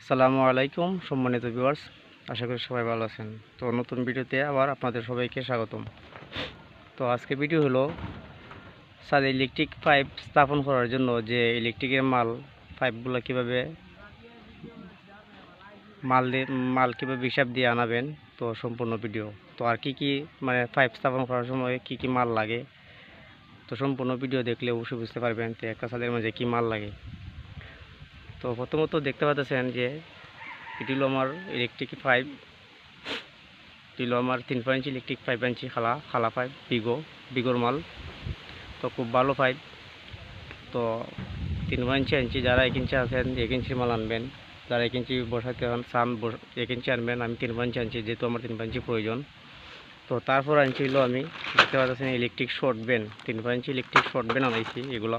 আসসালামু আলাইকুম সম্মানিত ভিউয়ার্স, আশা করি সবাই ভালো আছেন। তো নতুন ভিডিওতে আবার আপনাদের সবাইকে স্বাগতম। তো আজকে ভিডিও হলো ছাদে ইলেকট্রিক পাইপ স্থাপন করার জন্য যে ইলেকট্রিকের পাইপগুলো কীভাবে মাল কীভাবে হিসাব দিয়ে আনাবেন, তো সম্পূর্ণ ভিডিও। তো আর কি মানে পাইপ স্থাপন করার সময় কি মাল লাগে, তো সম্পূর্ণ ভিডিও দেখলে অবশ্যই বুঝতে পারবেন তো একটা ছাদের মাঝে কী মাল লাগে। তো প্রথমত দেখতে পাচ্ছেন যে এটি হলো আমার ইলেকট্রিক পাইপ, এটি আমার 3 ইঞ্চি ইলেকট্রিক 5 ইঞ্চি খালা পাইপ, বিগোর মাল। তো খুব ভালো পাইপ। তো 3 ইঞ্চি যারা 1 ইঞ্চি আছেন 1 ইঞ্চির মাল আনবেন, যারা 1 ইঞ্চি বসাতে চান 1 ইঞ্চি আনবেন। আমি 3 ইঞ্চি আনছি যেহেতু আমার 3 ইঞ্চি প্রয়োজন। তো তারপর আনছি হলো আমি দেখতে পাচ্ছেন ইলেকট্রিক শর্ট বেন, 3 ইঞ্চি ইলেকট্রিক শর্ট বেন আনাইছি। এগুলো